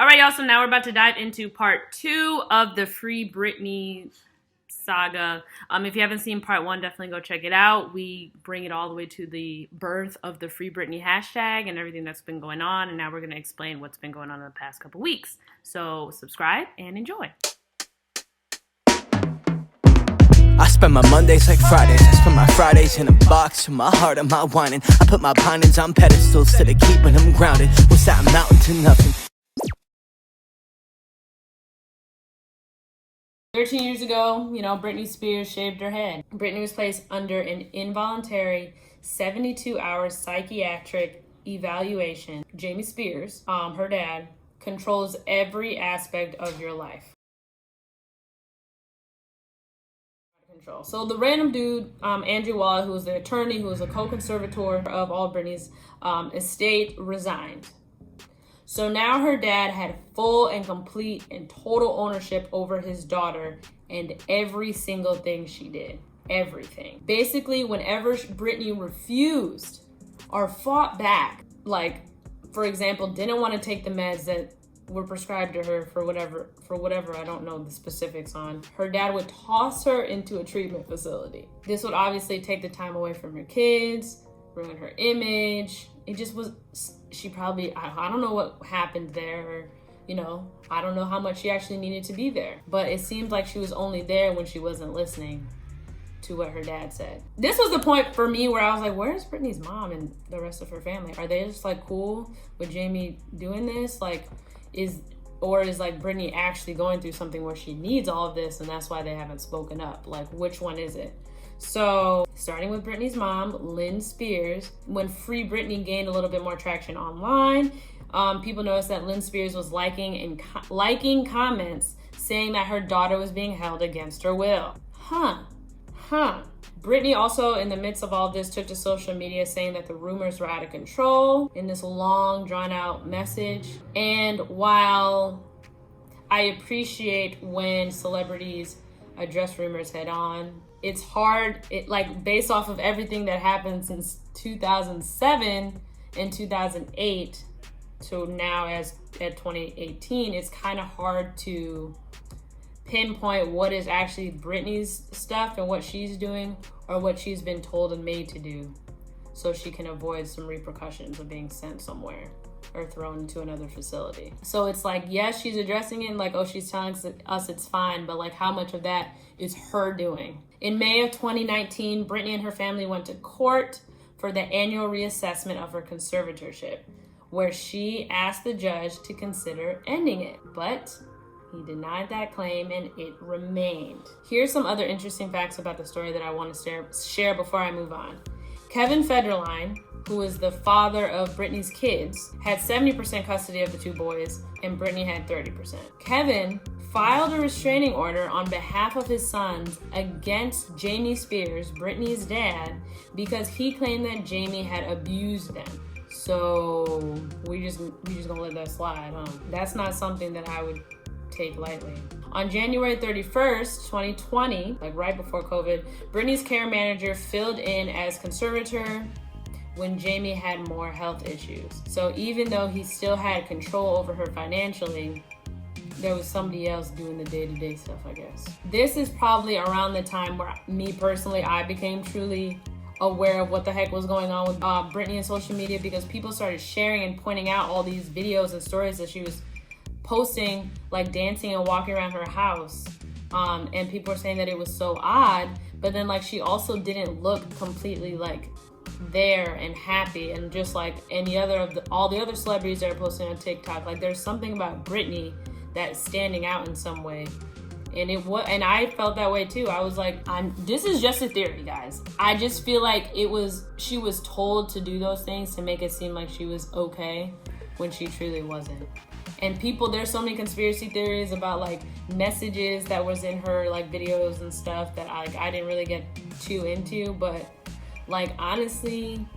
right, y'all, so now we're about to dive into part 2 of the Free Britney saga. If you haven't seen part 1, definitely go check it out. We bring it all the way to the birth of the Free Britney hashtag and everything that's been going on, and now we're going to explain what's been going on in the past couple weeks. So subscribe and enjoy. I spend my Mondays like Fridays. I spend my Fridays in a box with my heart and my whining. I put my pinings on pedestals to the keeping them grounded. What's that mountain to nothing? 13 years ago, Britney Spears shaved her head. Britney was placed under an involuntary 72-hour psychiatric evaluation. Jamie Spears, her dad, controls every aspect of your life. So the random dude, Andrew Waller, who was the attorney, who was a co-conservator of all Britney's estate, resigned. So now her dad had full and complete and total ownership over his daughter and every single thing she did. Everything. Basically, whenever Britney refused or fought back, like, for example, didn't want to take the meds that were prescribed to her for whatever, I don't know the specifics on, her dad would toss her into a treatment facility. This would obviously take the time away from her kids, ruin her image. It just was, she probably, I don't know what happened there, I don't know how much she actually needed to be there. But it seemed like she was only there when she wasn't listening to what her dad said. This was the point for me where I was like, where's Britney's mom and the rest of her family? Are they just like cool with Jamie doing this? Like, is like Britney actually going through something where she needs all of this and that's why they haven't spoken up? Like, which one is it? So starting with Britney's mom, Lynn Spears, when Free Britney gained a little bit more traction online, people noticed that Lynn Spears was liking comments saying that her daughter was being held against her will. Britney also, in the midst of all this, took to social media saying that the rumors were out of control in this long, drawn-out message. And while I appreciate when celebrities address rumors head-on, it's hard, based off of everything that happened since 2007 and 2008 to now at 2018, it's kind of hard to pinpoint what is actually Britney's stuff and what she's doing or what she's been told and made to do so she can avoid some repercussions of being sent somewhere or thrown into another facility. So it's like, yes, she's addressing it and like, oh, she's telling us it's fine, but like how much of that is her doing? In May of 2019, Britney and her family went to court for the annual reassessment of her conservatorship, where she asked the judge to consider ending it, but he denied that claim and it remained. Here's some other interesting facts about the story that I want to share before I move on. Kevin Federline, who is the father of Britney's kids, had 70% custody of the two boys and Britney had 30%. Kevin filed a restraining order on behalf of his sons against Jamie Spears, Britney's dad, because he claimed that Jamie had abused them. So we just gonna let that slide, huh? That's not something that I would take lightly. On January 31st, 2020, like right before COVID, Britney's care manager filled in as conservator when Jamie had more health issues. So even though he still had control over her financially, there was somebody else doing the day-to-day stuff, I guess. This is probably around the time where me personally, I became truly aware of what the heck was going on with Britney and social media, because people started sharing and pointing out all these videos and stories that she was posting, like dancing and walking around her house, and people were saying that it was so odd, but then like she also didn't look completely like there and happy and just like any other of all the other celebrities that are posting on TikTok. Like there's something about Britney that's standing out in some way, and I felt that way too. I was like, this is just a theory, guys. I just feel like she was told to do those things to make it seem like she was okay when she truly wasn't. And there's so many conspiracy theories about like messages that was in her like videos and stuff that I didn't really get too into, but like honestly,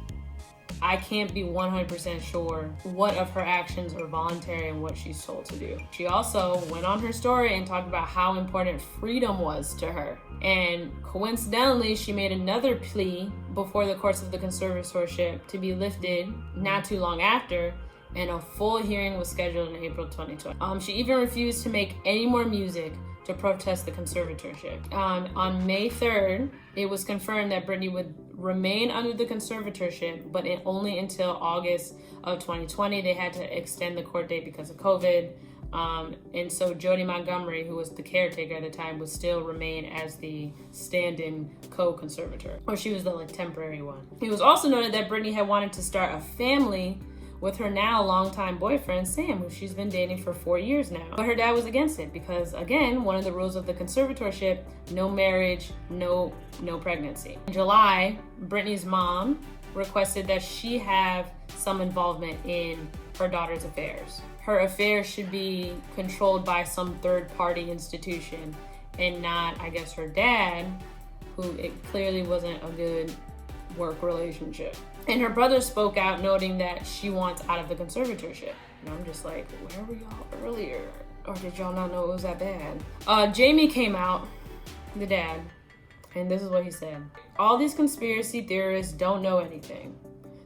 I can't be 100% sure what of her actions are voluntary and what she's told to do. She also went on her story and talked about how important freedom was to her. And coincidentally, she made another plea before the courts of the conservatorship to be lifted not too long after, and a full hearing was scheduled in April 2020. She even refused to make any more music to protest the conservatorship. On May 3rd, it was confirmed that Britney would remain under the conservatorship, but only until August of 2020. They had to extend the court date because of COVID. And so Jody Montgomery, who was the caretaker at the time, would still remain as the stand-in co-conservator, or she was the temporary one. It was also noted that Britney had wanted to start a family with her now longtime boyfriend, Sam, who she's been dating for 4 years now. But her dad was against it because, again, one of the rules of the conservatorship, no marriage, no pregnancy. In July, Britney's mom requested that she have some involvement in her daughter's affairs. Her affairs should be controlled by some third-party institution and not, I guess, her dad, who it clearly wasn't a good work relationship. And her brother spoke out, noting that she wants out of the conservatorship. And I'm just like, where were y'all earlier? Or did y'all not know it was that bad? Jamie came out, the dad, and this is what he said. All these conspiracy theorists don't know anything.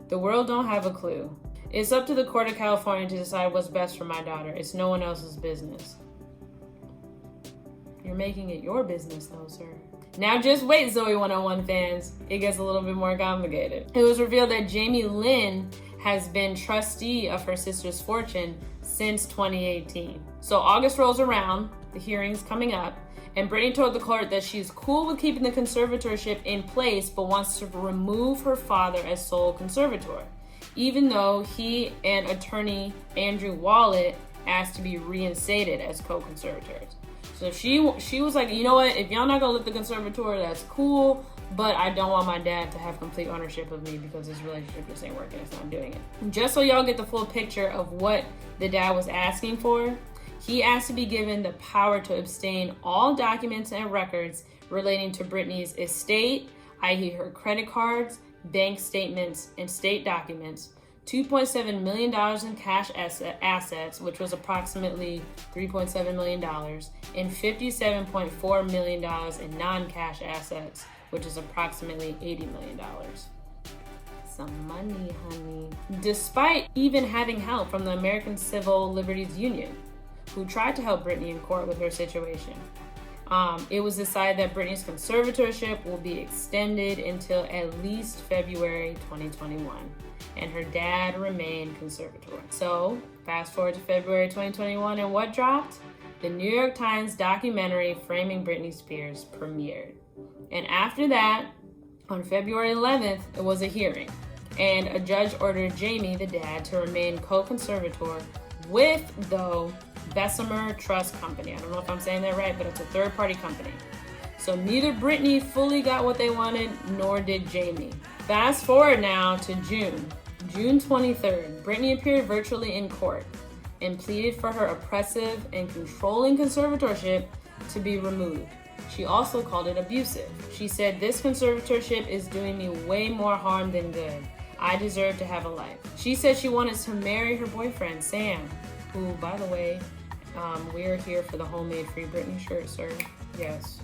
The world don't have a clue. It's up to the court of California to decide what's best for my daughter. It's no one else's business. You're making it your business though, sir. Now just wait, Zoe 101 fans. It gets a little bit more complicated. It was revealed that Jamie Lynn has been trustee of her sister's fortune since 2018. So August rolls around, the hearing's coming up, and Britney told the court that she's cool with keeping the conservatorship in place, but wants to remove her father as sole conservator, even though he and attorney Andrew Wallet asked to be reinstated as co-conservators. So she was like, you know what, if y'all not gonna let the conservator, that's cool, but I don't want my dad to have complete ownership of me because this relationship just ain't working, it's not doing it. Just so y'all get the full picture of what the dad was asking for, he asked to be given the power to abstain all documents and records relating to Britney's estate, i.e. her credit cards, bank statements, and state documents, $2.7 million in cash assets, which was approximately $3.7 million, and $57.4 million in non-cash assets, which is approximately $80 million. Some money, honey. Despite even having help from the American Civil Liberties Union, who tried to help Britney in court with her situation. It was decided that Britney's conservatorship will be extended until at least February 2021, and her dad remained conservator. So, fast forward to February 2021, and what dropped? The New York Times documentary Framing Britney Spears premiered. And after that, on February 11th, it was a hearing, and a judge ordered Jamie, the dad, to remain co-conservator with, though, Bessemer Trust Company. I don't know if I'm saying that right, but it's a third-party company. So neither Britney fully got what they wanted, nor did Jamie. Fast forward now to June 23rd. Britney appeared virtually in court and pleaded for her oppressive and controlling conservatorship to be removed. She also called it abusive. She said, "This conservatorship is doing me way more harm than good. I deserve to have a life." She said she wanted to marry her boyfriend, Sam, who, by the way, we're here for the homemade Free Britney shirt, sir. Yes.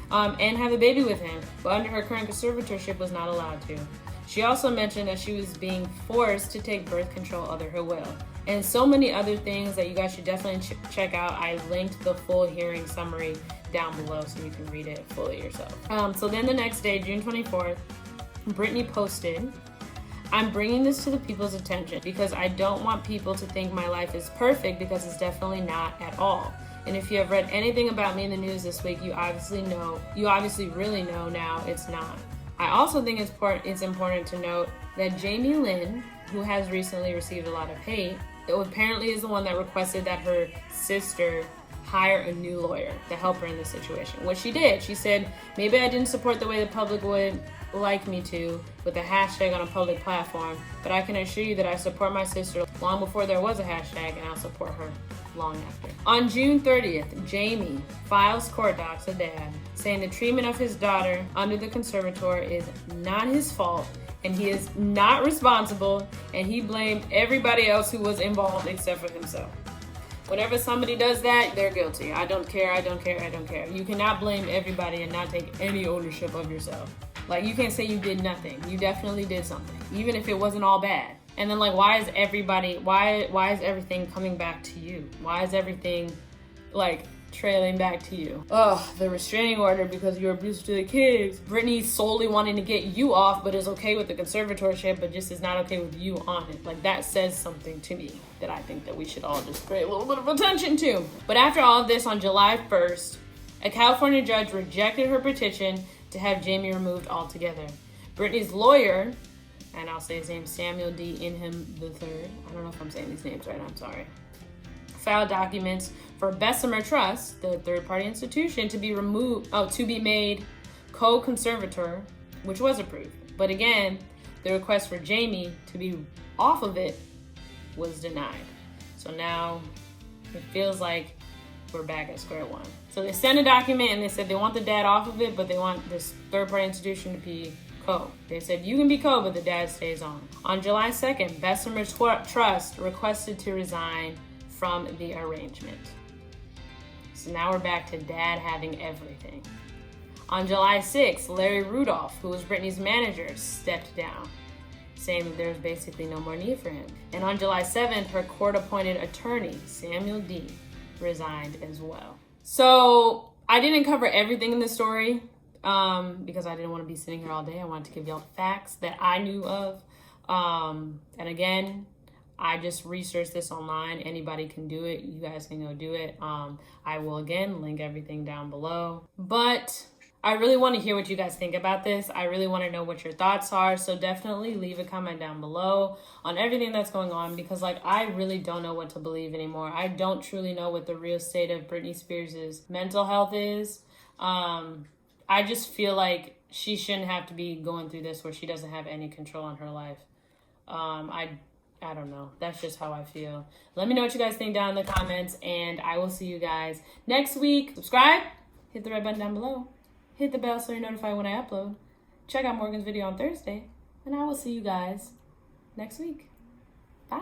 And have a baby with him, but under her current conservatorship was not allowed to. She also mentioned that she was being forced to take birth control under her will. And so many other things that you guys should definitely check out. I linked the full hearing summary down below so you can read it fully yourself. So then the next day, June 24th, Britney posted, "I'm bringing this to the people's attention because I don't want people to think my life is perfect, because it's definitely not at all. And if you have read anything about me in the news this week, you obviously really know now it's not." I also think it's important to note that Jamie Lynn, who has recently received a lot of hate, apparently is the one that requested that her sister hire a new lawyer to help her in this situation, which she did. She said, "Maybe I didn't support the way the public would like me to with a hashtag on a public platform, but I can assure you that I support my sister long before there was a hashtag, and I'll support her long after." On June 30th, Jamie files court docs, a dad, saying the treatment of his daughter under the conservator is not his fault, and he is not responsible, and he blamed everybody else who was involved except for himself. Whenever somebody does that, they're guilty. I don't care. You cannot blame everybody and not take any ownership of yourself. Like, you can't say you did nothing. You definitely did something, even if it wasn't all bad. And then like, why is everything coming back to you? Why is everything like trailing back to you? The restraining order because you're abusive to the kids. Britney solely wanting to get you off, but is okay with the conservatorship, but just is not okay with you on it. Like, that says something to me that I think that we should all just pay a little bit of attention to. But after all of this, on July 1st, a California judge rejected her petition to have Jamie removed altogether. Britney's lawyer, and I'll say his name, Samuel D. Inham III. I don't know if I'm saying these names right, I'm sorry. Filed documents for Bessemer Trust, the third-party institution, to be made co-conservator, which was approved. But again, the request for Jamie to be off of it was denied. So now it feels like we're back at square one. So they sent a document and they said they want the dad off of it, but they want this third-party institution to be co. They said you can be co, but the dad stays on. On July 2nd, Bessemer Trust requested to resign from the arrangement. So now we're back to dad having everything. On July 6th, Larry Rudolph, who was Britney's manager, stepped down, saying that there was basically no more need for him. And on July 7th, her court-appointed attorney, Samuel D., resigned as well. So I didn't cover everything in the story because I didn't want to be sitting here all day. I wanted to give y'all the facts that I knew of. And again, I just researched this online. Anybody can do it. You guys can go do it. I will, again, link everything down below. But I really want to hear what you guys think about this. I really want to know what your thoughts are. So definitely leave a comment down below on everything that's going on, because like, I really don't know what to believe anymore. I don't truly know what the real state of Britney Spears' mental health is. I just feel like she shouldn't have to be going through this where she doesn't have any control on her life. I don't know. That's just how I feel. Let me know what you guys think down in the comments, and I will see you guys next week. Subscribe, hit the red button down below, hit the bell so you're notified when I upload. Check out Morgan's video on Thursday, and I will see you guys next week. Bye.